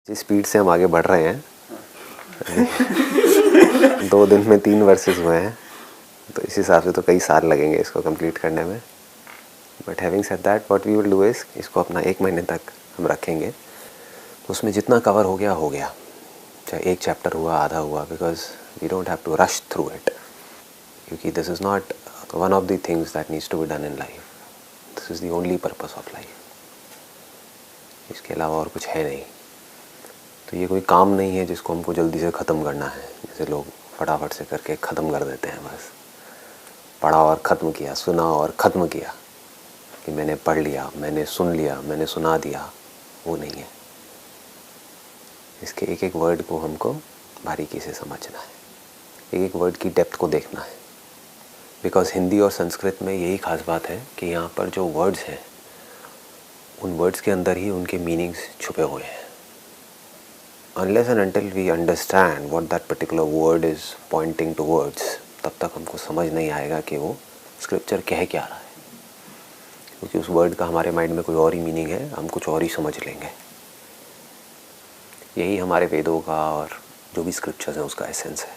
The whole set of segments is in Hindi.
जिस स्पीड से हम आगे बढ़ रहे हैं 2 दिन में 3 वर्सेस हुए हैं, तो इस हिसाब से तो कई साल लगेंगे इसको कंप्लीट करने में। But having said that, what we will do is, इसको अपना 1 महीने तक हम रखेंगे। तो उसमें जितना कवर हो गया, चाहे 1 चैप्टर हुआ, आधा हुआ, because we don't have to rush through it, क्योंकि this is not one of the things that needs to be done in life. This is the only purpose of life, इसके अलावा और कुछ है नहीं। तो ये कोई काम नहीं है जिसको हमको जल्दी से ख़त्म करना है, जैसे लोग फटाफट से करके ख़त्म कर देते हैं। बस पढ़ा और ख़त्म किया, सुना और ख़त्म किया, कि मैंने पढ़ लिया, मैंने सुन लिया, मैंने सुना दिया, वो नहीं है। इसके एक एक वर्ड को हमको बारीकी से समझना है, एक एक वर्ड की डेप्थ को देखना है। बिकॉज हिंदी और संस्कृत में यही खास बात है कि यहाँ पर जो वर्ड्स हैं, उन वर्ड्स के अंदर ही उनके मीनिंग्स छुपे हुए हैं। Unless and until we understand what that particular word is pointing towards, तब तक हमको समझ नहीं आएगा कि वो स्क्रिप्चर कह क्या रहा है, क्योंकि उस वर्ड का हमारे माइंड में कोई और ही मीनिंग है, हम कुछ और ही समझ लेंगे। यही हमारे वेदों का और जो भी स्क्रिप्चर्स हैं उसका एसेंस है।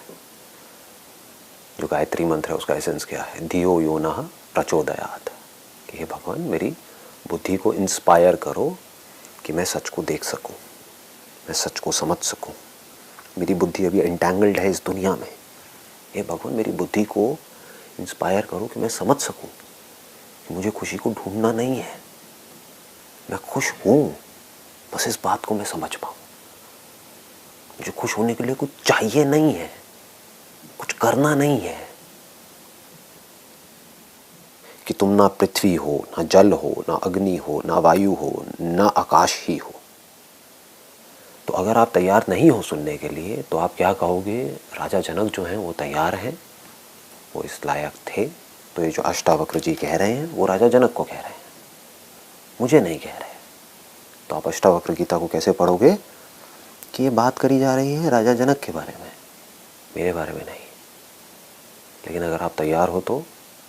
जो गायत्री मंत्र है उसका एसेंस क्या है? धियो यो नः प्रचोदयात्, कि हे भगवान मेरी बुद्धि को इंस्पायर करो कि मैं सच को देख सकूं, मैं सच को समझ सकूं। मेरी बुद्धि अभी एंटैंगल्ड है इस दुनिया में, हे भगवान मेरी बुद्धि को इंस्पायर करो कि मैं समझ सकूं कि मुझे खुशी को ढूंढना नहीं है, मैं खुश हूँ, बस इस बात को मैं समझ पाऊँ। मुझे खुश होने के लिए कुछ चाहिए नहीं है, कुछ करना नहीं है। कि तुम ना पृथ्वी हो, ना जल हो, ना अग्नि हो, ना वायु हो, ना आकाश ही हो। तो अगर आप तैयार नहीं हो सुनने के लिए, तो आप क्या कहोगे? राजा जनक जो हैं वो तैयार हैं, वो इस लायक थे। तो ये जो अष्टावक्र जी कह रहे हैं वो राजा जनक को कह रहे हैं, मुझे नहीं कह रहे। तो आप अष्टावक्र गीता को कैसे पढ़ोगे कि ये बात करी जा रही है राजा जनक के बारे में, मेरे बारे में नहीं। लेकिन अगर आप तैयार हो तो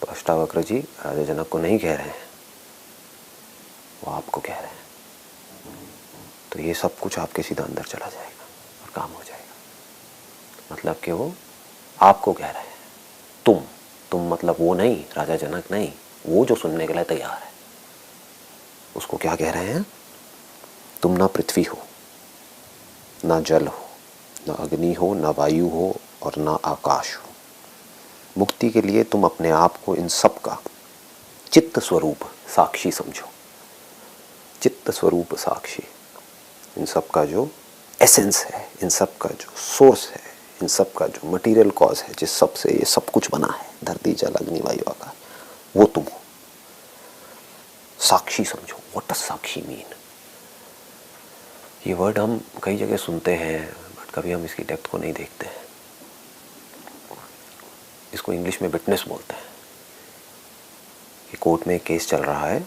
अष्टावक्र जी राजा जनक को नहीं कह रहे हैं, वो आपको कह रहे हैं। तो ये सब कुछ आपके सीधा अंदर चला जाएगा और काम हो जाएगा। मतलब कि वो आपको कह रहे हैं, तुम मतलब वो नहीं, राजा जनक नहीं, वो जो सुनने के लिए तैयार है उसको क्या कह रहे हैं? तुम ना पृथ्वी हो, ना जल हो, ना अग्नि हो, ना वायु हो और ना आकाश हो। मुक्ति के लिए तुम अपने आप को इन सब का चित्त स्वरूप साक्षी समझो। चित्त स्वरूप साक्षी, इन सब का जो एसेंस है, इन सब का जो सोर्स है, इन सब का जो मटेरियल कॉज है, जिस सब से ये सब कुछ बना है, धरती जल अग्नि वायु आकाश, वो तुम हो। साक्षी समझो। What does Sakshi mean? ये वर्ड हम कई जगह सुनते हैं, बट कभी हम इसकी डेप्थ को नहीं देखते हैं। इसको इंग्लिश में विटनेस बोलते हैं। कि कोर्ट में एक केस चल रहा है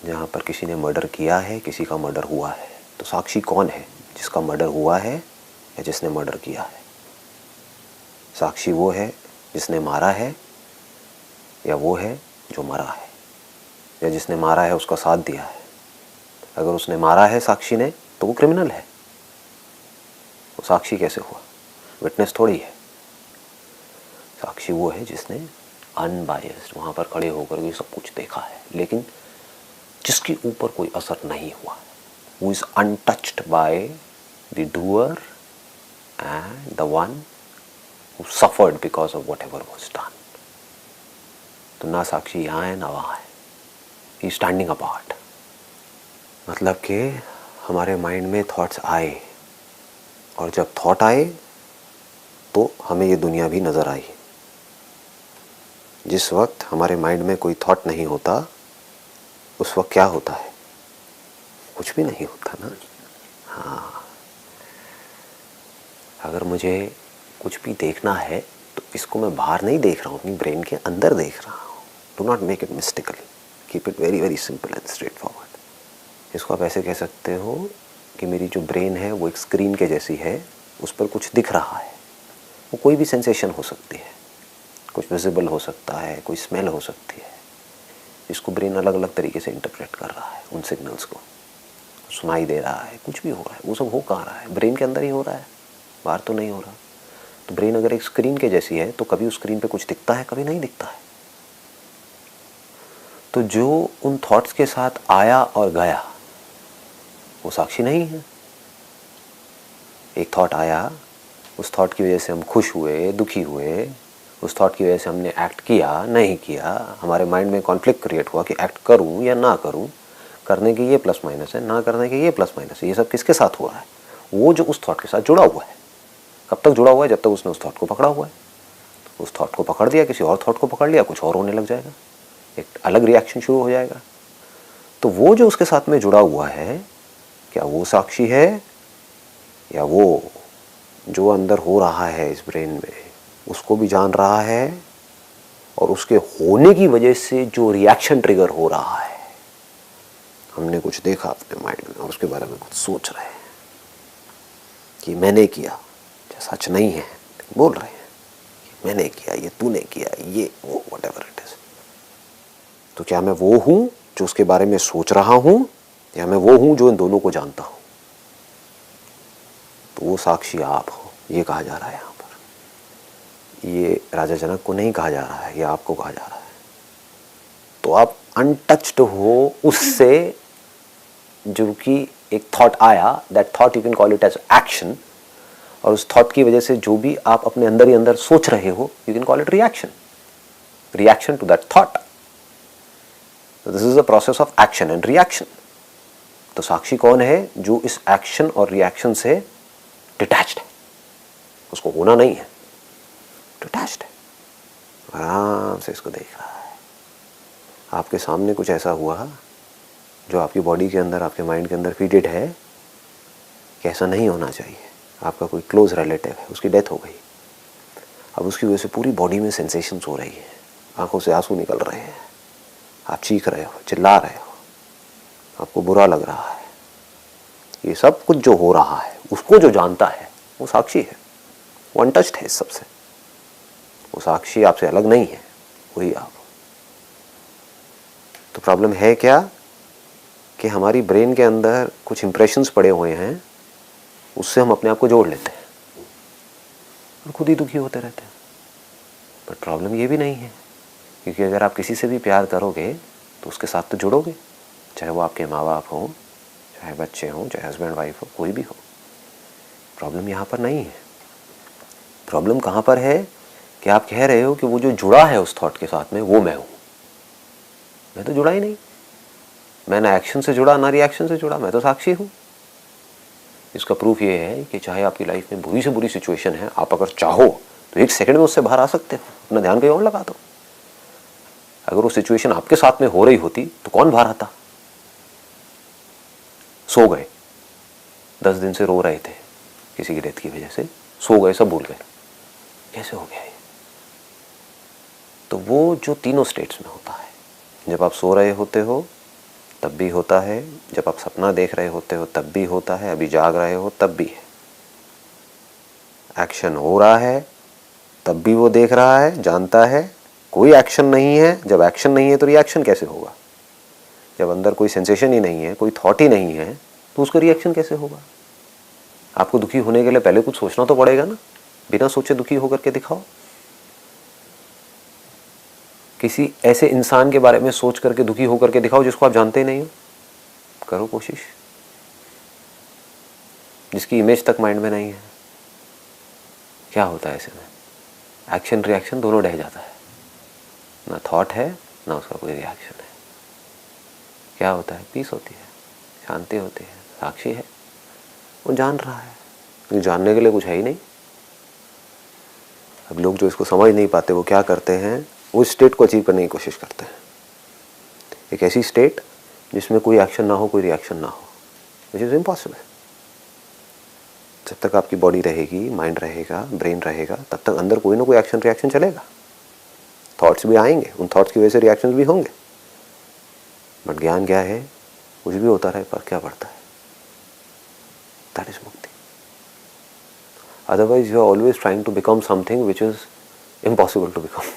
जहाँ पर किसी ने मर्डर किया है, किसी का मर्डर हुआ है। तो साक्षी कौन है? जिसका मर्डर हुआ है या जिसने मर्डर किया है? साक्षी वो है जिसने मारा है, या वो है जो मरा है, या जिसने मारा है उसका साथ दिया है? अगर उसने मारा है साक्षी ने, तो वो क्रिमिनल है। वो साक्षी कैसे हुआ? विटनेस थोड़ी है। साक्षी वो है जिसने अनबायस्ड वहाँ पर खड़े होकर भी सब कुछ देखा है, लेकिन जिसके ऊपर कोई असर नहीं हुआ। Who is untouched by the doer and the one who suffered because of whatever was done. तो ना साक्षी यहाँ है ना वहाँ है, he is standing apart. मतलब कि हमारे माइंड में थॉट्स आए, और जब थॉट आए तो हमें ये दुनिया भी नज़र आई। जिस वक्त हमारे माइंड में कोई थॉट नहीं होता, उस वक्त क्या होता है? कुछ भी नहीं होता ना। हाँ, अगर मुझे कुछ भी देखना है तो इसको मैं बाहर नहीं देख रहा हूँ, अपनी ब्रेन के अंदर देख रहा हूँ। Do not make it mystical, keep it very very simple and straight forward. इसको आप ऐसे कह सकते हो कि मेरी जो ब्रेन है वो एक स्क्रीन के जैसी है, उस पर कुछ दिख रहा है। वो कोई भी सेंसेशन हो सकती है, कुछ विजिबल हो सकता है, कोई स्मेल हो सकती है। इसको ब्रेन अलग अलग तरीके से इंटरप्रेट कर रहा है उन सिग्नल्स को। सुनाई दे रहा है, कुछ भी हो रहा है, वो सब हो कहाँ रहा है? ब्रेन के अंदर ही हो रहा है, बाहर तो नहीं हो रहा। तो ब्रेन अगर एक स्क्रीन के जैसी है तो कभी उस स्क्रीन पे कुछ दिखता है, कभी नहीं दिखता है। तो जो उन थॉट्स के साथ आया और गया वो साक्षी नहीं है। एक थॉट आया, उस थॉट की वजह से हम खुश हुए, दुखी हुए, उस थॉट की वजह से हमने एक्ट किया, नहीं किया, हमारे माइंड में कॉन्फ्लिक्ट क्रिएट हुआ कि एक्ट करूं या ना करूं, करने के ये प्लस माइनस है, ना करने के ये प्लस माइनस है। ये सब किसके साथ हुआ है? वो जो उस थॉट के साथ जुड़ा हुआ है। कब तक जुड़ा हुआ है? जब तक उसने उस थॉट को पकड़ा हुआ है। उस थॉट को पकड़ दिया, किसी और थॉट को पकड़ लिया, कुछ और होने लग जाएगा, एक अलग रिएक्शन शुरू हो जाएगा। तो वो जो उसके साथ में जुड़ा हुआ है, क्या वो साक्षी है, या वो जो अंदर हो रहा है इस ब्रेन में उसको भी जान रहा है, और उसके होने की वजह से जो रिएक्शन ट्रिगर हो रहा है, हमने कुछ देखा अपने माइंड में और उसके बारे में कुछ सोच रहे हैं कि मैंने किया, सच नहीं है, बोल रहे हैं कि मैंने किया, ये तूने किया, ये वो, व्हाटएवर इट इज। तो क्या मैं वो हूं जो उसके बारे में सोच रहा हूं, या मैं वो हूं जो इन दोनों को जानता हूं? तो वो साक्षी आप हो, ये कहा जा रहा है यहाँ पर। ये राजा जनक को नहीं कहा जा रहा है, ये आपको कहा जा रहा है। तो आप अनटच्ड हो उससे, जो कि एक थॉट आया, that thought you can call it as action, और उस थॉट की वजह से जो भी आप अपने अंदर ही अंदर सोच रहे हो, you can call it reaction, reaction to that thought. This is a process of action and reaction. तो साक्षी कौन है? जो इस एक्शन और रिएक्शन से डिटैच्ड है, उसको होना नहीं है, डिटैच्ड है, आराम से इसको देख रहा है। आपके सामने कुछ ऐसा हुआ जो आपकी बॉडी के अंदर, आपके माइंड के अंदर फीडेड है कि ऐसा नहीं होना चाहिए। आपका कोई क्लोज रिलेटिव है, उसकी डेथ हो गई, अब उसकी वजह से पूरी बॉडी में सेंसेशंस हो रही है, आंखों से आंसू निकल रहे हैं, आप चीख रहे हो, चिल्ला रहे हो, आपको बुरा लग रहा है। ये सब कुछ जो हो रहा है, उसको जो जानता है वो साक्षी है, वो अनटच्ड है इस सबसे। वो साक्षी आपसे अलग नहीं है, वही आप। तो प्रॉब्लम है क्या कि हमारी ब्रेन के अंदर कुछ इंप्रेशंस पड़े हुए हैं, उससे हम अपने आप को जोड़ लेते हैं और खुद ही दुखी होते रहते हैं। बट प्रॉब्लम ये भी नहीं है, क्योंकि अगर आप किसी से भी प्यार करोगे तो उसके साथ तो जुड़ोगे, चाहे वो आपके माँ बाप हों, चाहे बच्चे हों, चाहे हस्बैंड वाइफ हो, कोई भी हो। प्रॉब्लम यहाँ पर नहीं है। प्रॉब्लम कहाँ पर है कि आप कह रहे हो कि वो जो जुड़ा है उस थॉट के साथ में, वो मैं हूँ। मैं तो जुड़ा ही नहीं, मैं ना एक्शन से जुड़ा ना रिएक्शन से जुड़ा, मैं तो साक्षी हूँ। इसका प्रूफ ये है कि चाहे आपकी लाइफ में बुरी से बुरी सिचुएशन है, आप अगर चाहो तो एक सेकंड में उससे बाहर आ सकते हो, अपना ध्यान कहीं और लगा दो। अगर वो सिचुएशन आपके साथ में हो रही होती तो कौन बाहर आता? सो गए, 10 दिन से रो रहे थे किसी की डेथ की वजह से, सो गए, सब भूल गए, कैसे हो गया ये? तो वो जो तीनों स्टेट्स में होता है, जब आप सो रहे होते हो तब भी होता है, जब आप सपना देख रहे होते हो तब भी होता है, अभी जाग रहे हो तब भी है। एक्शन हो रहा है तब भी वो देख रहा है, जानता है। कोई एक्शन नहीं है, जब एक्शन नहीं है तो रिएक्शन कैसे होगा? जब अंदर कोई सेंसेशन ही नहीं है, कोई थॉट ही नहीं है, तो उसका रिएक्शन कैसे होगा? आपको दुखी होने के लिए पहले कुछ सोचना तो पड़ेगा ना। बिना सोचे दुखी होकर के दिखाओ। किसी ऐसे इंसान के बारे में सोच करके दुखी होकर के दिखाओ जिसको आप जानते ही नहीं हो। करो कोशिश, जिसकी इमेज तक माइंड में नहीं है। क्या होता है ऐसे में? एक्शन रिएक्शन दोनों ढह जाता है, ना थॉट है ना उसका कोई रिएक्शन है। क्या होता है? पीस होती है, शांति होती है, साक्षी है, वो जान रहा है। तो जानने के लिए कुछ है ही नहीं। अब लोग जो इसको समझ नहीं पाते वो क्या करते हैं, वो स्टेट को अचीव करने की कोशिश करते हैं। एक ऐसी स्टेट जिसमें कोई एक्शन ना हो, कोई रिएक्शन ना हो, विच इज़ इम्पॉसिबल। जब तक आपकी बॉडी रहेगी, माइंड रहेगा, ब्रेन रहेगा, तब तक अंदर कोई ना कोई एक्शन रिएक्शन चलेगा। थॉट्स भी आएंगे, उन थॉट्स की वजह से रिएक्शंस भी होंगे। बट ज्ञान क्या है? कुछ भी होता रहे, पर क्या पड़ता है? दैट इज मुक्ति। Otherwise you are always trying to become something which is impossible to become.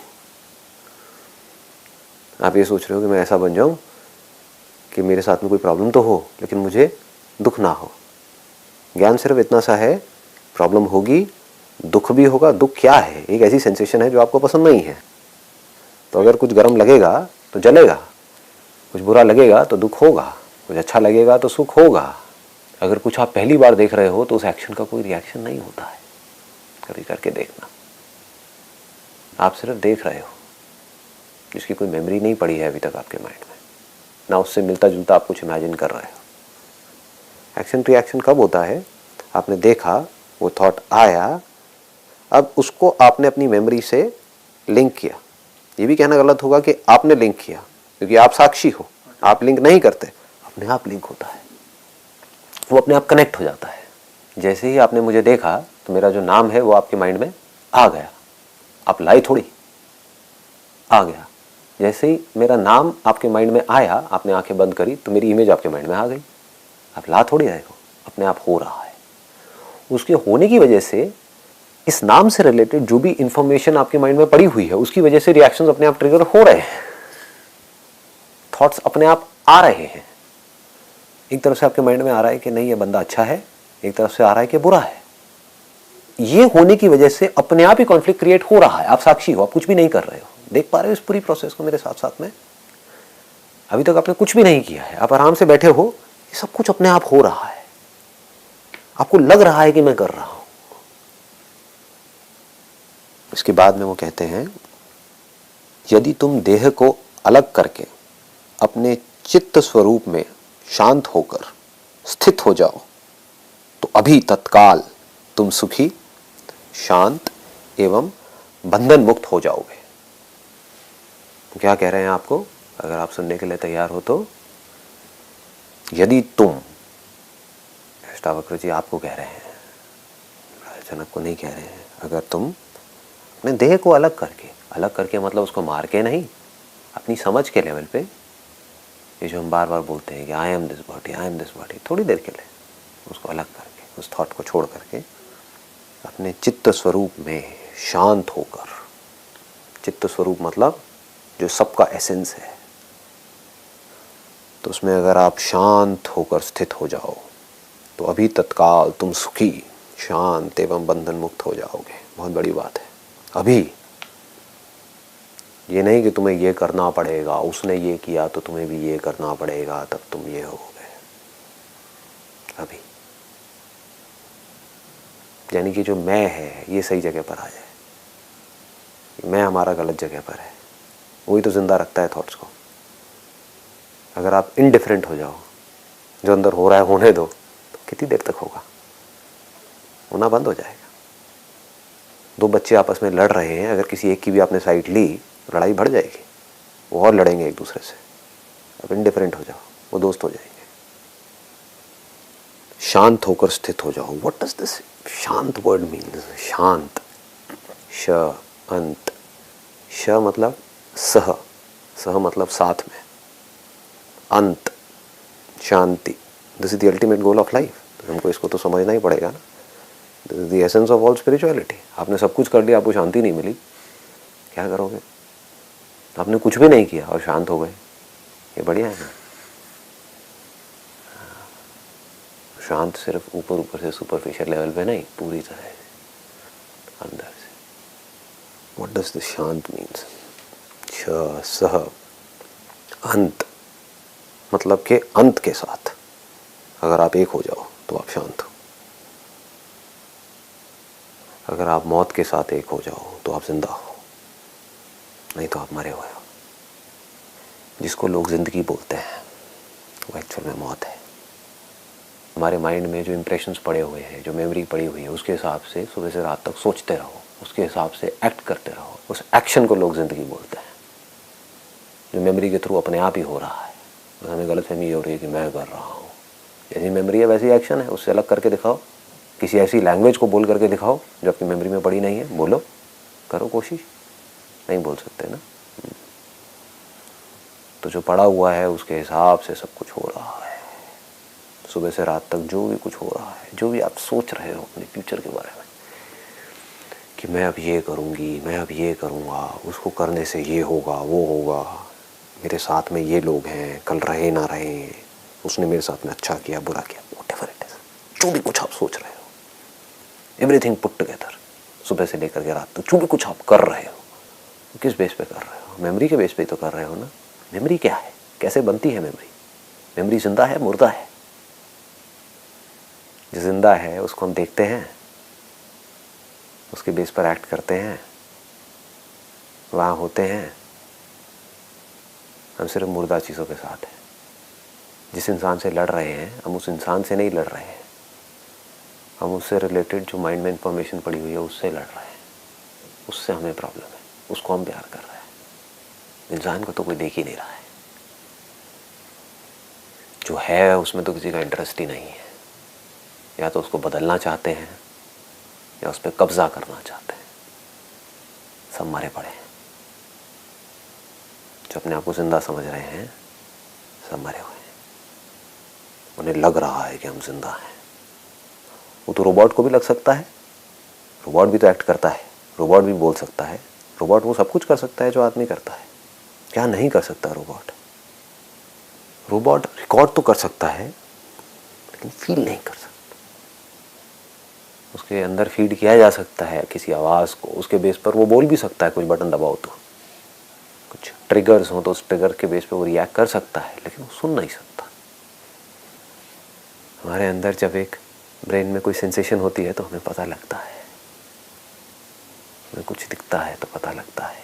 आप ये सोच रहे हो कि मैं ऐसा बन जाऊं कि मेरे साथ में कोई प्रॉब्लम तो हो, लेकिन मुझे दुख ना हो। ज्ञान सिर्फ इतना सा है, प्रॉब्लम होगी, दुख भी होगा। दुख क्या है? एक ऐसी सेंसेशन है जो आपको पसंद नहीं है। तो अगर कुछ गर्म लगेगा तो जलेगा, कुछ बुरा लगेगा तो दुख होगा, कुछ अच्छा लगेगा तो सुख होगा। अगर कुछ आप पहली बार देख रहे हो तो उस एक्शन का कोई रिएक्शन नहीं होता है। कभी करके देखना, आप सिर्फ देख रहे हो, जिसकी कोई मेमोरी नहीं पड़ी है अभी तक आपके माइंड में, ना उससे मिलता जुलता आप कुछ इमेजिन कर रहे हो। एक्शन रिएक्शन कब होता है? आपने देखा, वो थॉट आया, अब उसको आपने अपनी मेमोरी से लिंक किया। ये भी कहना गलत होगा कि आपने लिंक किया, क्योंकि आप साक्षी हो, आप लिंक नहीं करते, अपने आप लिंक होता है, वो अपने आप कनेक्ट हो जाता है। जैसे ही आपने मुझे देखा तो मेरा जो नाम है वो आपके माइंड में आ गया। आप लाई थोड़ी, आ गया। जैसे ही मेरा नाम आपके माइंड में आया, आपने आंखें बंद करी तो मेरी इमेज आपके माइंड में आ गई। आप ला थोड़ी रहे हो, अपने आप हो रहा है। उसके होने की वजह से इस नाम से रिलेटेड जो भी इंफॉर्मेशन आपके माइंड में पड़ी हुई है, उसकी वजह से रिएक्शंस अपने आप ट्रिगर हो रहे हैं, थॉट्स अपने आप आ रहे हैं। एक तरफ से आपके माइंड में आ रहा है कि नहीं ये बंदा अच्छा है, एक तरफ से आ रहा है कि बुरा है। ये होने की वजह से अपने आप ही कॉन्फ्लिक्ट क्रिएट हो रहा है। आप साक्षी हो, आप कुछ भी नहीं कर रहे हो, देख पा रहे हो इस पूरी प्रोसेस को मेरे साथ साथ में। अभी तक आपने कुछ भी नहीं किया है, आप आराम से बैठे हो, ये सब कुछ अपने आप हो रहा है। आपको लग रहा है कि मैं कर रहा हूं। इसके बाद में वो कहते हैं, यदि तुम देह को अलग करके अपने चित्त स्वरूप में शांत होकर स्थित हो जाओ तो अभी तत्काल तुम सुखी, शांत एवं बंधन मुक्त हो जाओगे। तो क्या कह रहे हैं आपको? अगर आप सुनने के लिए तैयार हो तो, यदि तुम, अष्टावक्र जी आपको कह रहे हैं, जनक को नहीं कह रहे हैं, अगर तुम अपने देह को अलग करके मतलब उसको मार के नहीं, अपनी समझ के लेवल पे, ये जो हम बार बार बोलते हैं कि I am this body, I am this body, थोड़ी देर के लिए उसको अलग करके, उस थॉट को छोड़ करके अपने चित्त स्वरूप में शांत होकर, चित्त स्वरूप मतलब जो सबका एसेंस है, तो उसमें अगर आप शांत होकर स्थित हो जाओ तो अभी तत्काल तुम सुखी, शांत एवं बंधन मुक्त हो जाओगे। बहुत बड़ी बात है। अभी, ये नहीं कि तुम्हें ये करना पड़ेगा, उसने ये किया तो तुम्हें भी ये करना पड़ेगा तब तुम ये होगे। अभी, यानी कि जो मैं है ये सही जगह पर आ जाए। मैं हमारा गलत जगह पर है, वही तो जिंदा रखता है थॉट्स को। अगर आप इनडिफरेंट हो जाओ, जो अंदर हो रहा है होने दो, तो कितनी देर तक होगा? होना बंद हो जाएगा। दो बच्चे आपस में लड़ रहे हैं, अगर किसी एक की भी आपने साइड ली, लड़ाई बढ़ जाएगी, वो और लड़ेंगे एक दूसरे से। अब इनडिफरेंट हो जाओ, वो दोस्त हो जाएंगे। शांत होकर स्थित हो जाओ। व्हाट डज दिस शांत वर्ड मीन? शांत, श अंत, श मतलब सह, सह मतलब साथ में, अंत शांति। This is the ultimate goal of life. हमको इसको तो समझना ही पड़ेगा ना। This is the essence of all spirituality. आपने सब कुछ कर लिया, आपको शांति नहीं मिली, क्या करोगे? आपने कुछ भी नहीं किया और शांत हो गए, ये बढ़िया है ना। शांत सिर्फ ऊपर ऊपर से सुपरफिशियल लेवल पे नहीं, पूरी तरह से अंदर से। व्हाट डज द शांत मीन्स? श सह अंत मतलब के अंत के साथ अगर आप एक हो जाओ तो आप शांत हो। अगर आप मौत के साथ एक हो जाओ तो आप जिंदा हो, नहीं तो आप मरे हुए हो। जिसको लोग जिंदगी बोलते हैं वो एक्चुअल में मौत है। हमारे माइंड में जो इंप्रेशंस पड़े हुए हैं, जो मेमोरी पड़ी हुई है, उसके हिसाब से सुबह से रात तक सोचते रहो, उसके हिसाब से एक्ट करते रहो। उस एक्शन को लोग जिंदगी बोलते हैं, जो मेमोरी के थ्रू अपने आप ही हो रहा है। तो हमें गलतफहमी हो रही है कि मैं कर रहा हूँ। जैसी मेमोरी है वैसी एक्शन है, उससे अलग करके दिखाओ। किसी ऐसी लैंग्वेज को बोल करके दिखाओ जो आपकी मेमोरी में पड़ी नहीं है, बोलो, करो कोशिश। नहीं बोल सकते ना, तो जो पड़ा हुआ है उसके हिसाब से सब कुछ हो रहा है। सुबह से रात तक जो भी कुछ हो रहा है, जो भी आप सोच रहे हो अपने फ्यूचर के बारे में कि मैं अब ये करूँगी, मैं अब ये करूँगा, उसको करने से ये होगा, वो होगा, मेरे साथ में ये लोग हैं, कल रहे ना रहे, उसने मेरे साथ में अच्छा किया बुरा किया, व्हाटएवर इट इज, जो भी कुछ आप सोच रहे हो, एवरीथिंग पुट टुगेदर, सुबह से लेकर के रात तक जो भी कुछ आप कर रहे हो, किस बेस पे कर रहे हो? मेमोरी के बेस पे तो कर रहे हो ना। मेमोरी क्या है, कैसे बनती है मेमोरी? मेमोरी जिंदा है मुर्दा है? जो जिंदा है उसको हम देखते हैं, उसके बेस पर एक्ट करते हैं, वहाँ होते हैं। हम सिर्फ मुर्दा चीज़ों के साथ हैं। जिस इंसान से लड़ रहे हैं हम उस इंसान से नहीं लड़ रहे हैं, हम उससे रिलेटेड जो माइंड में इंफॉर्मेशन पड़ी हुई है उससे लड़ रहे हैं। उससे हमें प्रॉब्लम है, उसको हम प्यार कर रहे हैं। इंसान को तो कोई देख ही नहीं रहा है, जो है उसमें तो किसी का इंटरेस्ट ही नहीं है। या तो उसको बदलना चाहते हैं या उस पर कब्जा करना चाहते हैं। सब मरे पड़े हैं। जो अपने आप को जिंदा समझ रहे हैं सब मरे हुए हैं। उन्हें लग रहा है कि हम जिंदा हैं। वो तो रोबोट को भी लग सकता है, रोबोट भी तो एक्ट करता है, रोबोट भी बोल सकता है, रोबोट वो सब कुछ कर सकता है जो आदमी करता है। क्या नहीं कर सकता रोबोट? रोबोट रिकॉर्ड तो कर सकता है लेकिन फील नहीं कर सकता। उसके अंदर फीड किया जा सकता है किसी आवाज़ को, उसके बेस पर वो बोल भी सकता है, कुछ बटन दबाओ तो, कुछ ट्रिगर्स हो तो उस ट्रिगर के बेस पे वो रिएक्ट कर सकता है, लेकिन वो सुन नहीं सकता। हमारे अंदर जब एक ब्रेन में कोई सेंसेशन होती है तो हमें पता लगता है, हमें कुछ दिखता है तो पता लगता है,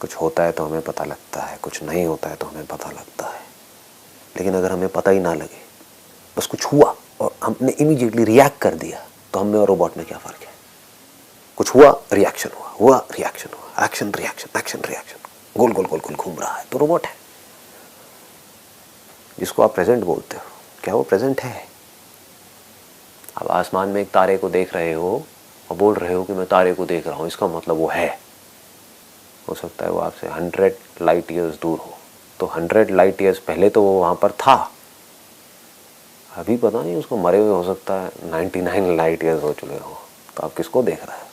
कुछ होता है तो हमें पता लगता है, कुछ नहीं होता है तो हमें पता लगता है। लेकिन अगर हमें पता ही ना लगे, बस कुछ हुआ और हमने इमीडिएटली रिएक्ट कर दिया, तो हम में और रोबोट में क्या फ़र्क है? कुछ हुआ, रिएक्शन हुआ, हुआ रिएक्शन हुआ, एक्शन रिएक्शन, एक्शन रिएक्शन, गोल गोल गोल गोल घूम रहा है, तो रोबोट है। जिसको आप प्रेजेंट बोलते हो, क्या वो प्रेजेंट है? आप आसमान में एक तारे को देख रहे हो और बोल रहे हो कि मैं तारे को देख रहा हूँ, इसका मतलब वो है। हो सकता है वो आपसे 100 लाइट ईयर्स दूर हो, तो 100 लाइट ईयर्स पहले तो वो वहाँ पर था। अभी पता नहीं, उसको मरे हुए हो सकता है 99 लाइट ईयर्स हो चुके हो, तो आप किसको देख रहे हो?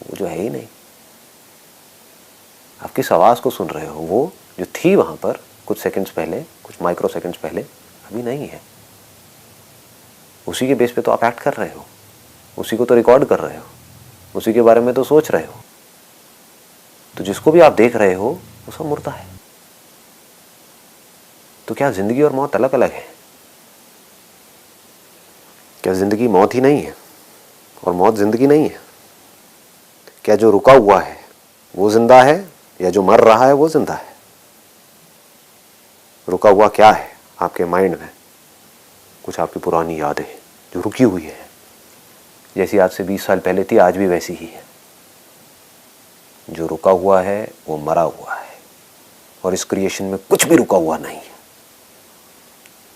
वो जो है ही नहीं। आप किस आवाज़ को सुन रहे हो? वो जो थी वहाँ पर कुछ सेकंड्स पहले, कुछ माइक्रो सेकंड्स पहले, अभी नहीं है। उसी के बेस पे तो आप एक्ट कर रहे हो, उसी को तो रिकॉर्ड कर रहे हो, उसी के बारे में तो सोच रहे हो। तो जिसको भी आप देख रहे हो वो सब मुर्दा है। तो क्या जिंदगी और मौत अलग अलग है? क्या जिंदगी मौत ही नहीं है और मौत जिंदगी नहीं है? क्या जो रुका हुआ है वो जिंदा है या जो मर रहा है वो जिंदा है? रुका हुआ क्या है आपके माइंड में? कुछ आपकी पुरानी यादें जो रुकी हुई है, जैसी आज से 20 साल पहले थी आज भी वैसी ही है। जो रुका हुआ है वो मरा हुआ है, और इस क्रिएशन में कुछ भी रुका हुआ नहीं है।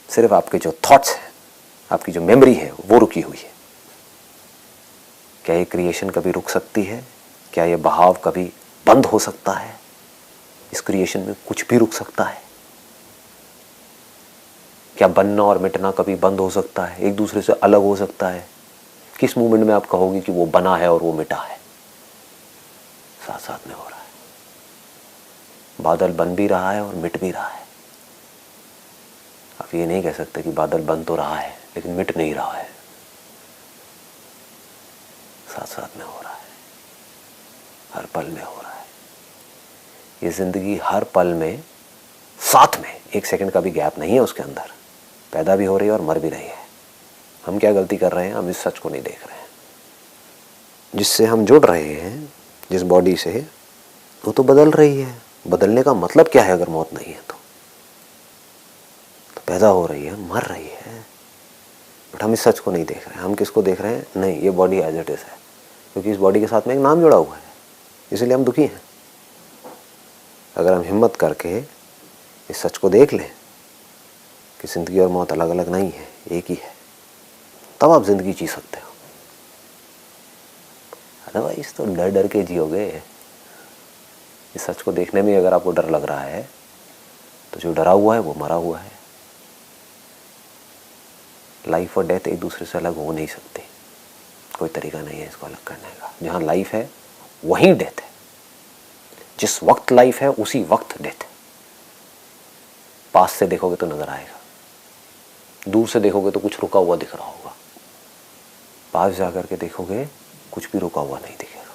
सिर्फ आपके जो थॉट्स हैं, आपकी जो मेमोरी है वो रुकी हुई है। क्या ये क्रिएशन कभी रुक सकती है? क्या ये बहाव कभी बंद हो सकता है? इस क्रिएशन में कुछ भी रुक सकता है? क्या बनना और मिटना कभी बंद हो सकता है, एक दूसरे से अलग हो सकता है? किस मोमेंट में आप कहोगे कि वो बना है और वो मिटा है? साथ साथ में हो रहा है। बादल बन भी रहा है और मिट भी रहा है। आप ये नहीं कह सकते कि बादल बन तो रहा है लेकिन मिट नहीं रहा है। साथ साथ में हो रहा है, हर पल में हो रहा है। ये जिंदगी हर पल में साथ में, एक सेकंड का भी गैप नहीं है उसके अंदर, पैदा भी हो रही है और मर भी रही है। हम क्या गलती कर रहे हैं? हम इस सच को नहीं देख रहे हैं। जिससे हम जुड़ रहे हैं, जिस बॉडी से, वो तो बदल रही है। बदलने का मतलब क्या है अगर मौत नहीं है तो पैदा हो रही है, मर रही है, बट हम इस सच को नहीं देख रहे हैं। हम किसको देख रहे हैं? नहीं, ये बॉडी एज इट इज है, क्योंकि इस बॉडी के साथ में एक नाम जुड़ा हुआ है, इसलिए हम दुखी हैं। अगर हम हिम्मत करके इस सच को देख लें कि ज़िंदगी और मौत अलग अलग नहीं है, एक ही है, तब आप ज़िंदगी जी सकते हो। अदरवाइज तो डर डर के जियोगे। इस सच को देखने में अगर आपको डर लग रहा है तो जो डरा हुआ है वो मरा हुआ है। लाइफ और डेथ एक दूसरे से अलग हो नहीं सकती, कोई तरीका नहीं है इसको अलग करने का। जहाँ लाइफ है वहीं डेथ है, जिस वक्त लाइफ है उसी वक्त डेथ है। पास से देखोगे तो नजर आएगा, दूर से देखोगे तो कुछ रुका हुआ दिख रहा होगा, पास जाकर के देखोगे कुछ भी रुका हुआ नहीं दिखेगा,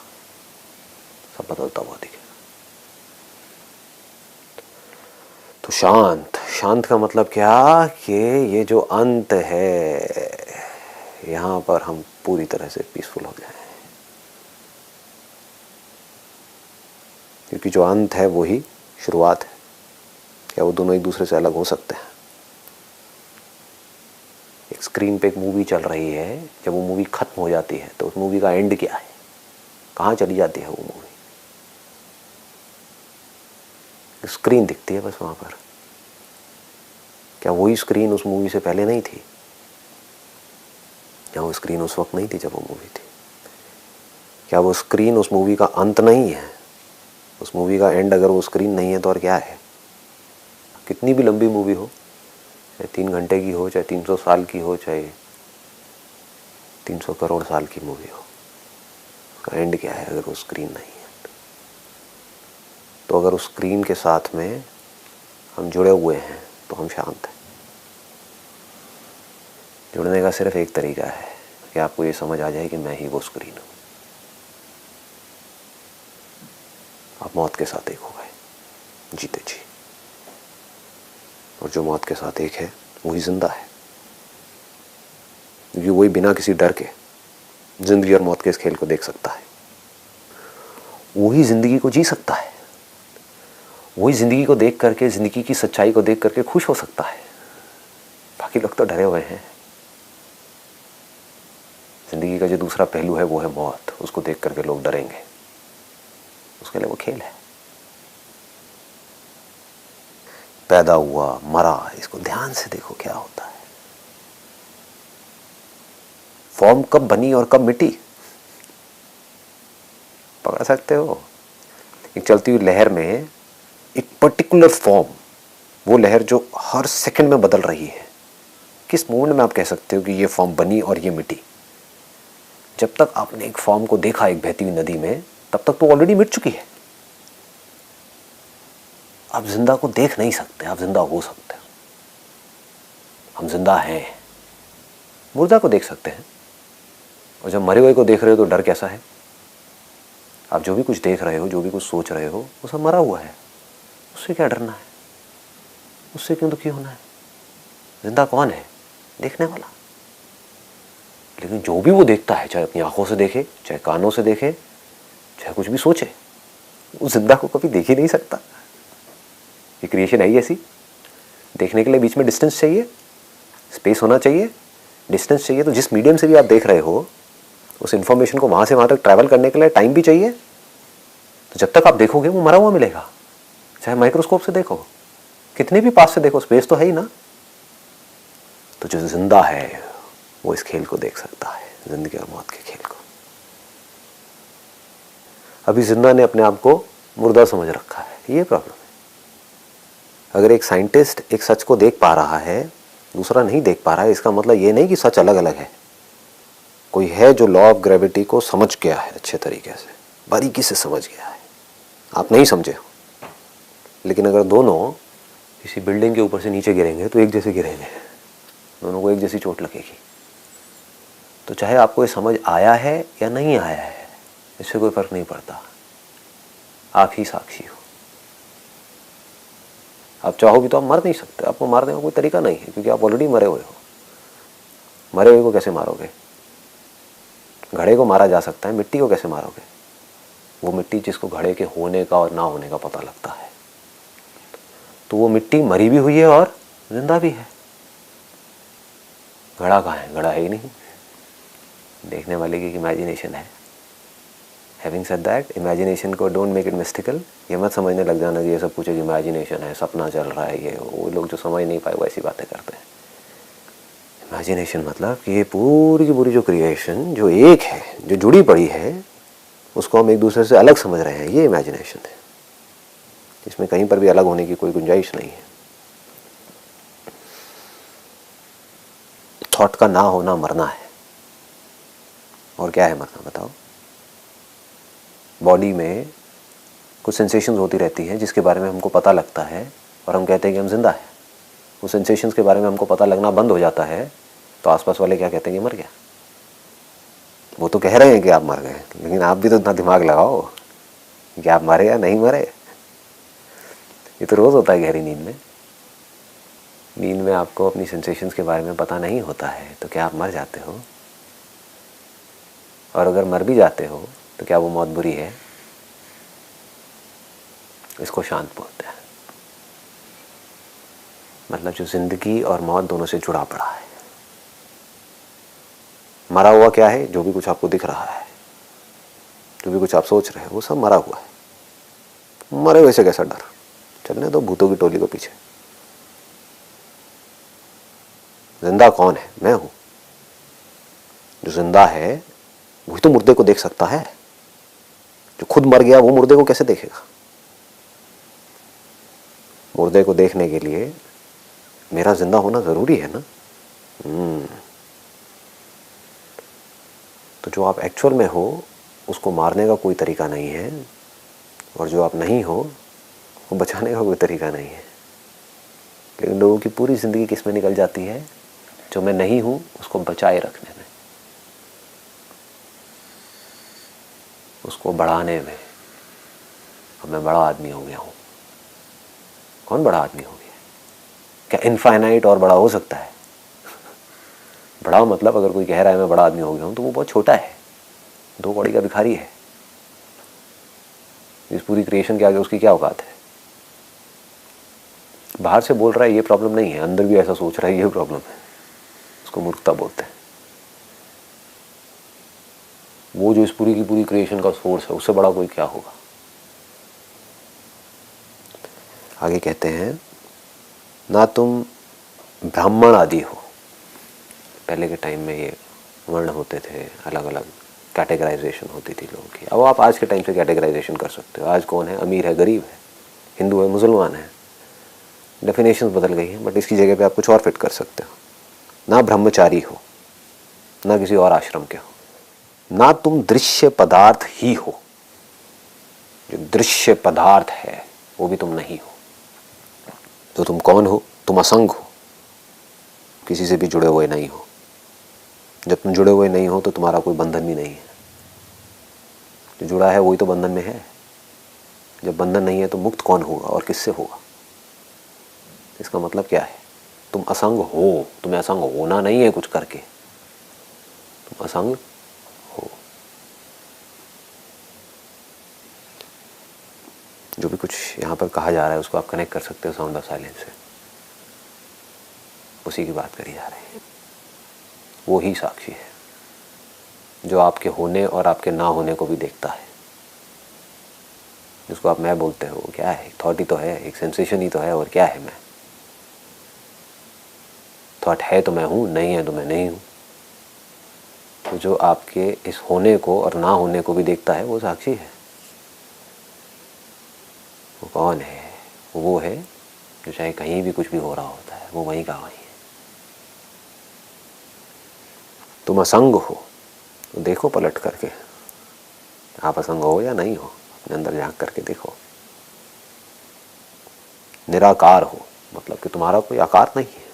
सब बदलता हुआ दिखेगा। तो शांत, शांत का मतलब क्या कि ये जो अंत है, यहां पर हम पूरी तरह से पीसफुल हो जाएं, क्योंकि जो अंत है वो ही शुरुआत है। क्या वो दोनों एक दूसरे से अलग हो सकते हैं? एक स्क्रीन पे एक मूवी चल रही है, जब वो मूवी खत्म हो जाती है तो उस मूवी का एंड क्या है, कहाँ चली जाती है वो मूवी? स्क्रीन दिखती है बस वहां पर। क्या वही स्क्रीन उस मूवी से पहले नहीं थी, या वो स्क्रीन उस वक्त नहीं थी जब वो मूवी थी? क्या वो स्क्रीन उस मूवी का अंत नहीं है? उस मूवी का एंड अगर वो स्क्रीन नहीं है तो और क्या है? कितनी भी लंबी मूवी हो, चाहे 3 घंटे की हो, चाहे 300 साल की हो, चाहे 300 करोड़ साल की मूवी हो, उसका एंड क्या है अगर वो स्क्रीन नहीं है? तो अगर उस स्क्रीन के साथ में हम जुड़े हुए हैं तो हम शांत हैं। जुड़ने का सिर्फ एक तरीका है कि आपको ये समझ आ जाए कि मैं ही वो स्क्रीन हूँ। आप मौत के साथ एक हो गए, जीते जी, और जो मौत के साथ एक है वही जिंदा है, क्योंकि वही बिना किसी डर के जिंदगी और मौत के इस खेल को देख सकता है, वही जिंदगी को जी सकता है, वही जिंदगी को देख करके, जिंदगी की सच्चाई को देख करके खुश हो सकता है। बाकी लोग तो डरे हुए हैं। जिंदगी का जो दूसरा पहलू है वो है मौत, उसको देख करके लोग डरेंगे, उसके लिए वो खेल है। पैदा हुआ, मरा, इसको ध्यान से देखो क्या होता है। फॉर्म कब बनी और कब मिटी पकड़ सकते हो? एक चलती हुई लहर में एक पर्टिकुलर फॉर्म, वो लहर जो हर सेकंड में बदल रही है, किस मोमेंट में आप कह सकते हो कि ये फॉर्म बनी और ये मिटी? जब तक आपने एक फॉर्म को देखा एक बहती हुई नदी में, तब तक तो ऑलरेडी मिट चुकी है। आप जिंदा को देख नहीं सकते, आप जिंदा हो सकते हो। हम जिंदा हैं। मुर्दा को देख सकते हैं, और जब मरे हुए को देख रहे हो तो डर कैसा है? आप जो भी कुछ देख रहे हो, जो भी कुछ सोच रहे हो, वो सब मरा हुआ है, उससे क्या डरना है? उससे क्यों दुखी होना है? जिंदा कौन है? देखने वाला। लेकिन जो भी वो देखता है, चाहे अपनी आंखों से देखे, चाहे कानों से देखे, चाहे कुछ भी सोचे, उस जिंदा को कभी देख ही नहीं सकता। ये क्रिएशन है ही ऐसी। देखने के लिए बीच में डिस्टेंस चाहिए, स्पेस होना चाहिए, डिस्टेंस चाहिए। तो जिस मीडियम से भी आप देख रहे हो, उस इंफॉर्मेशन को वहां से वहां तक ट्रैवल करने के लिए टाइम भी चाहिए। तो जब तक आप देखोगे वो मरा हुआ मिलेगा, चाहे माइक्रोस्कोप से देखो, कितने भी पास से देखो, स्पेस तो है ही ना। तो जो जिंदा है वो इस खेल को देख सकता है, जिंदगी और मौत के खेल को। अभी जिंदा ने अपने आप को मुर्दा समझ रखा है, ये प्रॉब्लम है। अगर एक साइंटिस्ट एक सच को देख पा रहा है, दूसरा नहीं देख पा रहा है, इसका मतलब ये नहीं कि सच अलग अलग है। कोई है जो लॉ ऑफ ग्रेविटी को समझ गया है, अच्छे तरीके से, बारीकी से समझ गया है, आप नहीं समझे हो। लेकिन अगर दोनों किसी बिल्डिंग के ऊपर से नीचे गिरेंगे तो एक जैसे गिरेंगे, दोनों को एक जैसी चोट लगेगी। तो चाहे आपको ये समझ आया है या नहीं आया है, इससे कोई फर्क नहीं पड़ता, आप ही साक्षी हो। आप चाहोगे तो आप मर नहीं सकते, आपको मारने का कोई तरीका नहीं है, क्योंकि आप ऑलरेडी मरे हुए हो। मरे हुए को कैसे मारोगे? घड़े को मारा जा सकता है, मिट्टी को कैसे मारोगे? वो मिट्टी जिसको घड़े के होने का और ना होने का पता लगता है। तो वो मिट्टी मरी भी हुई है और जिंदा भी है। घड़ा कहाँ है? घड़ा है ही नहीं, देखने वाले की इमेजिनेशन है। हैविंग सेड दैट, इमेजिनेशन को डोंट मेक इट मिस्टिकल। ये मत समझने लग जाना कि ये सब कुछ एक इमेजिनेशन है, सपना चल रहा है। ये वो लोग जो समझ नहीं पाए वो ऐसी बातें करते हैं। इमेजिनेशन मतलब कि ये पूरी की पूरी जो क्रिएशन जो एक है, जो जुड़ी पड़ी है, उसको हम एक दूसरे से अलग समझ रहे हैं, ये इमेजिनेशन है। इसमें कहीं पर भी अलग होने की कोई गुंजाइश नहीं है। थॉट का ना होना मरना है। और क्या है मरना, बताओ? बॉडी में कुछ सेंसेशंस होती रहती हैं जिसके बारे में हमको पता लगता है और हम कहते हैं कि हम जिंदा हैं। उस सेंसेशंस के बारे में हमको पता लगना बंद हो जाता है तो आसपास वाले क्या कहते हैं, ये मर गया। वो तो कह रहे हैं कि आप मर गए, लेकिन आप भी तो इतना दिमाग लगाओ कि आप मरे या नहीं मरे। ये तो रोज़ होता है गहरी नींद में। नींद में आपको अपनी सेंसेशंस के बारे में पता नहीं होता है तो क्या आप मर जाते हो? और अगर मर भी जाते हो तो क्या वो मौत बुरी है? इसको शांत बोलते हैं। मतलब जो जिंदगी और मौत दोनों से जुड़ा पड़ा है। मरा हुआ क्या है? जो भी कुछ आपको दिख रहा है, जो भी कुछ आप सोच रहे हैं, वो सब मरा हुआ है। मरे हुए से कैसा डर, चलने दो भूतों की टोली को पीछे। जिंदा कौन है? मैं हूं। जो जिंदा है वही तो मुर्दे को देख सकता है। जो खुद मर गया वो मुर्दे को कैसे देखेगा? मुर्दे को देखने के लिए मेरा जिंदा होना जरूरी है ना। तो जो आप एक्चुअल में हो उसको मारने का कोई तरीका नहीं है, और जो आप नहीं हो वो बचाने का कोई तरीका नहीं है। लेकिन लोगों की पूरी जिंदगी किस में निकल जाती है? जो मैं नहीं हूं उसको बचाए रखने में, उसको बढ़ाने में। अब मैं बड़ा आदमी हो गया हूं। कौन बड़ा आदमी हो गया? क्या इनफाइनाइट और बड़ा हो सकता है? बड़ा मतलब अगर कोई कह रहा है मैं बड़ा आदमी हो गया हूं तो वो बहुत छोटा है, 2 कौड़ी का भिखारी है। इस पूरी क्रिएशन के आगे उसकी क्या औकात है? बाहर से बोल रहा है ये प्रॉब्लम नहीं है, अंदर भी ऐसा सोच रहा है ये प्रॉब्लम है। उसको मूर्खता बोलते हैं। वो जो इस पूरी की पूरी क्रिएशन का सोर्स है उससे बड़ा कोई क्या होगा? आगे कहते हैं ना तुम ब्राह्मण आदि हो। पहले के टाइम में ये वर्ण होते थे, अलग अलग कैटेगराइजेशन होती थी लोगों की। अब आप आज के टाइम से कैटेगराइजेशन कर सकते हो। आज कौन है? अमीर है, गरीब है, हिंदू है, मुसलमान है। डेफिनेशंस बदल गई हैं, बट इसकी जगह पे आप कुछ और फिट कर सकते हो। ना ब्रह्मचारी हो, ना किसी और आश्रम के हो, ना तुम दृश्य पदार्थ ही हो। जो दृश्य पदार्थ है वो भी तुम नहीं हो। तो तुम कौन हो? तुम असंग हो, किसी से भी जुड़े हुए नहीं हो। जब तुम जुड़े हुए नहीं हो तो तुम्हारा कोई बंधन भी नहीं है। जो जुड़ा है वही तो बंधन में है। जब बंधन नहीं है तो मुक्त कौन होगा और किससे होगा? इसका मतलब क्या है? तुम असंग हो। तुम्हें असंग होना नहीं है कुछ करके, तुम असंग हो। जो भी कुछ यहाँ पर कहा जा रहा है उसको आप कनेक्ट कर सकते हो साउंड ऑफ साइलेंस से। उसी की बात करी जा रही है। वो ही साक्षी है जो आपके होने और आपके ना होने को भी देखता है। जिसको आप मैं बोलते हो, क्या है? थॉट ही तो है, एक सेंसेशन ही तो है। और क्या है मैं? थॉट है तो मैं हूँ, नहीं है तो मैं नहीं हूँ। तो जो आपके इस होने को और ना होने को भी देखता है वो साक्षी है। वो कौन है? वो है जो चाहे कहीं भी कुछ भी हो रहा होता है वो वहीं का वहीं है। तुम असंग हो तो देखो पलट करके, आप असंग हो या नहीं हो, अपने अंदर झांक करके देखो। निराकार हो मतलब कि तुम्हारा कोई आकार नहीं है।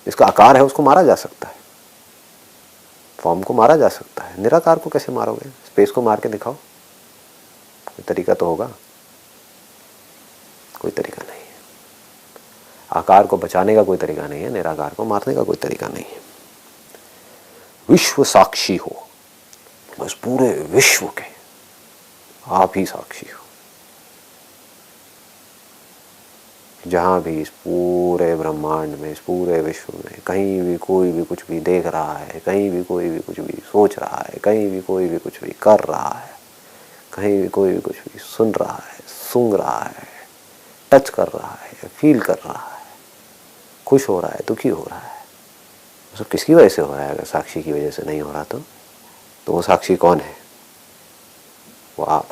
जिसका आकार है उसको मारा जा सकता है, फॉर्म को मारा जा सकता है। निराकार को कैसे मारोगे? स्पेस को मार के दिखाओ, कोई तरीका तो होगा। कोई तरीका नहीं है। आकार को बचाने का कोई तरीका नहीं है, निराकार को मारने का कोई तरीका नहीं है। विश्व साक्षी हो, बस पूरे विश्व के आप ही साक्षी हो। जहां भी इस पूरे ब्रह्मांड में, इस पूरे विश्व में कहीं भी कोई भी कुछ भी देख रहा है, कहीं भी कोई भी कुछ भी सोच रहा है, कहीं भी कोई भी कुछ भी कर रहा है, कहीं भी कोई भी कुछ भी सुन रहा है, सूंघ रहा है, टच कर रहा है, फील कर रहा है, खुश हो रहा है, दुखी हो रहा है, सब किसकी वजह से हो रहा है? अगर साक्षी की वजह से नहीं हो रहा तो वो साक्षी कौन है? वो आप।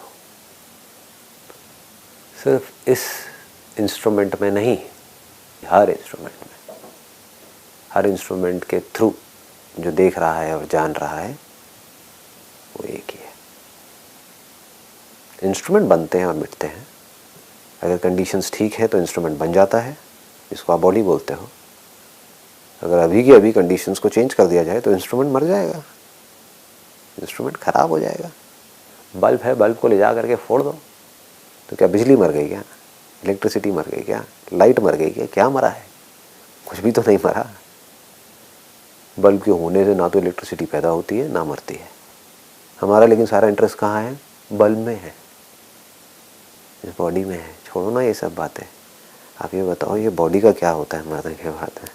सिर्फ इस इंस्ट्रूमेंट में नहीं, हर इंस्ट्रूमेंट में, हर इंस्ट्रूमेंट के थ्रू जो देख रहा है और जान रहा है वो एक ही है। इंस्ट्रूमेंट बनते हैं और मिटते हैं। अगर कंडीशंस ठीक है तो इंस्ट्रूमेंट बन जाता है, जिसको आप बॉडी बोलते हो, अगर अभी की अभी कंडीशंस को चेंज कर दिया जाए तो इंस्ट्रूमेंट मर जाएगा, इंस्ट्रूमेंट खराब हो जाएगा। बल्ब है, बल्ब को ले जा करके फोड़ दो तो क्या बिजली मर गई क्या, इलेक्ट्रिसिटी मर गई क्या, लाइट मर गई क्या, क्या मरा है? कुछ भी तो नहीं मरा। बल्ब के होने से ना तो इलेक्ट्रिसिटी पैदा होती है ना मरती है। हमारा लेकिन सारा इंटरेस्ट कहाँ है? बल्ब में है, इस बॉडी में है। छोड़ो ना ये सब बातें, आप ये बताओ ये बॉडी का क्या होता है मरने के बाद में?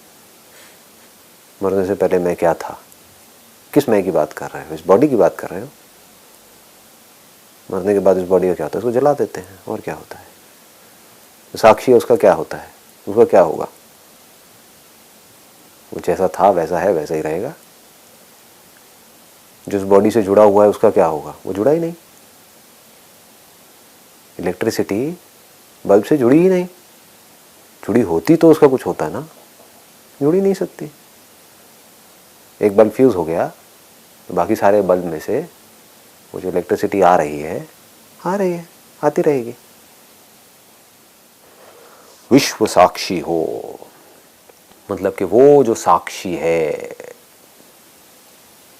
मरने से पहले मैं क्या था? किस मैं की बात कर रहे हो? इस बॉडी की बात कर रहे हो? मरने के बाद इस बॉडी का क्या होता है? उसको जला देते हैं, और क्या होता है? साक्षी है उसका क्या होता है? उसका क्या होगा? वो जैसा था वैसा है, वैसा ही रहेगा। जिस बॉडी से जुड़ा हुआ है उसका क्या होगा? वो जुड़ा ही नहीं। इलेक्ट्रिसिटी बल्ब से जुड़ी ही नहीं, जुड़ी होती तो उसका कुछ होता ना, जुड़ ही नहीं सकती। एक बल्ब फ्यूज हो गया तो बाकी सारे बल्ब में से वो जो इलेक्ट्रिसिटी आ रही है, आती रहेगी। विश्व साक्षी हो मतलब कि वो जो साक्षी है,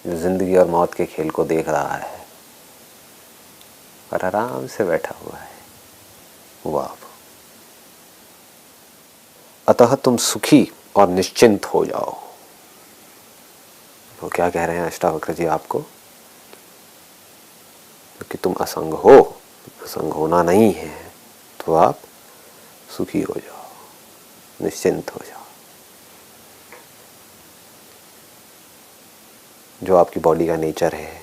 जो जिंदगी और मौत के खेल को देख रहा है और आराम से बैठा हुआ है, वो आप। अतः तुम सुखी और निश्चिंत हो जाओ। वो क्या कह रहे हैं अष्टावक्र जी आपको? कि तुम असंग हो, असंग होना नहीं है, तो आप सुखी हो जाओ, निश्चिंत हो जाओ। जो आपकी बॉडी का नेचर है,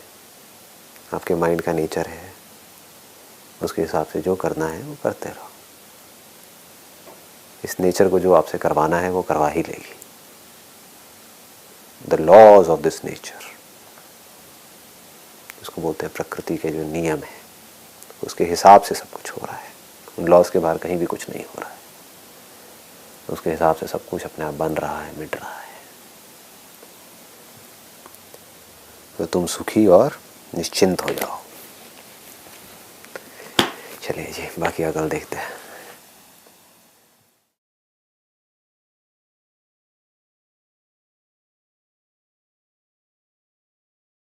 आपके माइंड का नेचर है, उसके हिसाब से जो करना है वो करते रहो। इस नेचर को जो आपसे करवाना है वो करवा ही लेगी। The laws of this nature, उसको बोलते हैं प्रकृति के जो नियम है, उसके हिसाब से सब कुछ हो रहा है। उन लॉज के बाहर कहीं भी कुछ नहीं हो रहा है। उसके हिसाब से सब कुछ अपने आप बन रहा है, मिट रहा है। तो तुम सुखी और निश्चिंत हो जाओ। चलिए जी, बाकी अगल देखते हैं।